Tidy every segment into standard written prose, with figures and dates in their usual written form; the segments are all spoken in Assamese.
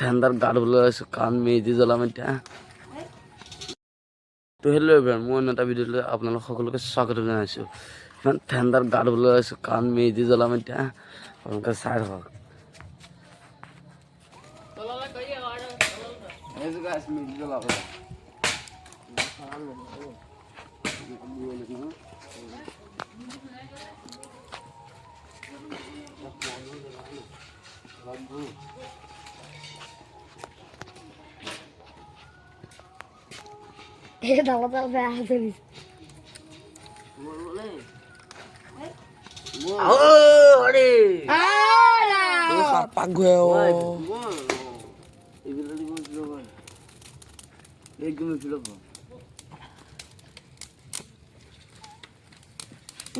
ঠাণ্ডাৰ গা ধুবলৈ আছো কাৰণ মেজি জ্বলাম এতিয়া। তো হেল্ল' এভৰিৱান, মই অন্য এটা ভিডিঅ'লৈ আপোনালোক সকলোকে স্বাগত জনাইছোঁ। ইমান ঠাণ্ডাৰ গা ধুবলৈ আছোঁ কাৰণ মেজি জ্বলাম এতিয়া। আপোনালোকে চাই থাকক। মেজি জ্বলাব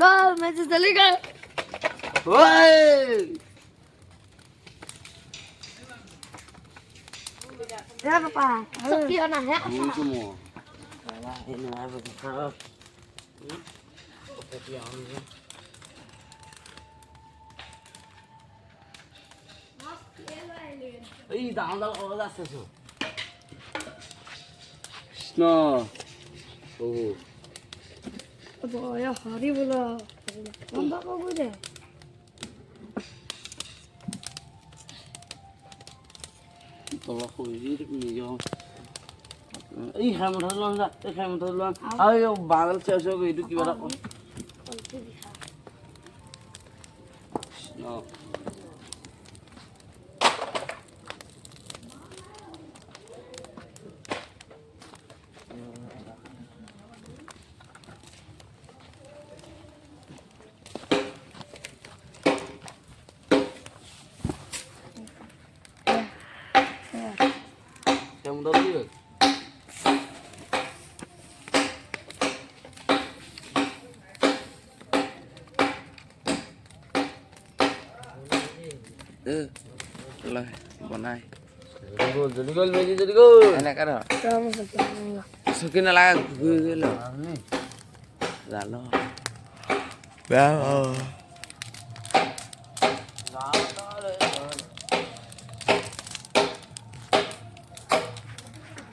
Go, Mrs. Deliga. Ya, Papa. Sepi anak ya. Aduh, ya hari pula. Nampak apa deh? তলা খুঁজি এই খাই মুঠা লোৱা যা, এই খাই মুঠা লোৱা আৰু বাঙাল চেও চেও এইটো কিবা এটা মুঠা দিয়ে বনাই জলি গ'ল মেজি জলি গ'ল এনেকা ধৰ চকী নালাগে ঘূৰি গ'ল জানো বেয়া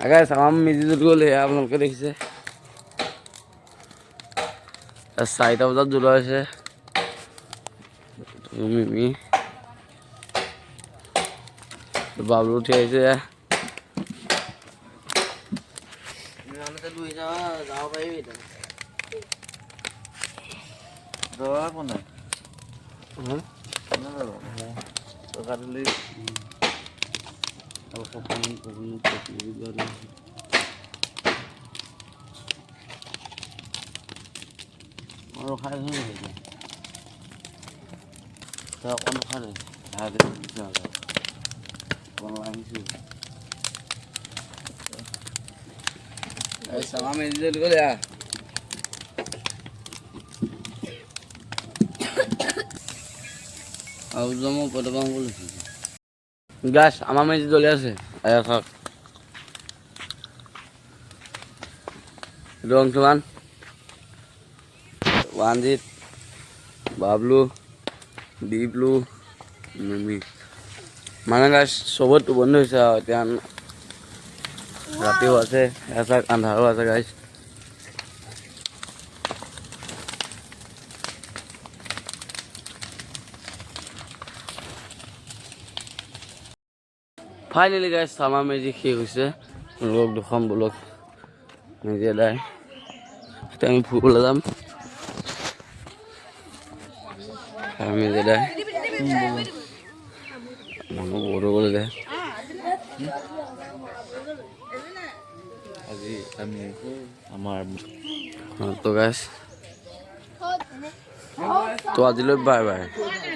আগে চামাম মেজি জ্বলি গ'ল সেয়া আপোনালোকে দেখিছে 4টা বজাত জ্বলোৱা হৈছে মিমি বাবলু উঠি আহিছে যাব পাৰিবি ৰখাই অকণ ৰখা দে sama meji জ্বলি গ'ল আৰু জমো পদবাং বলিছে গাছ আমাৰ মেজি জ্বলি আছে খাওক ৰং কিমান ওৱানজিত বাবলু দীপলু মিমি মানে গাছ চবত বন্ধ হৈছে আৰু এতিয়া ৰাতিও আছে এচাক আন্ধাৰো আছে গাইছ ফাইনেলি গাইছ আমাৰ মেজি শেষ হৈছে লোক দুখন বলক মেজি এদাই এতিয়া আমি ফুৰিবলৈ যাম মেজি এদাই মানুহ বহুত গ'ল যায় আজি আমি আমাৰ তো গাইছ তো আজিলৈ বাই বাই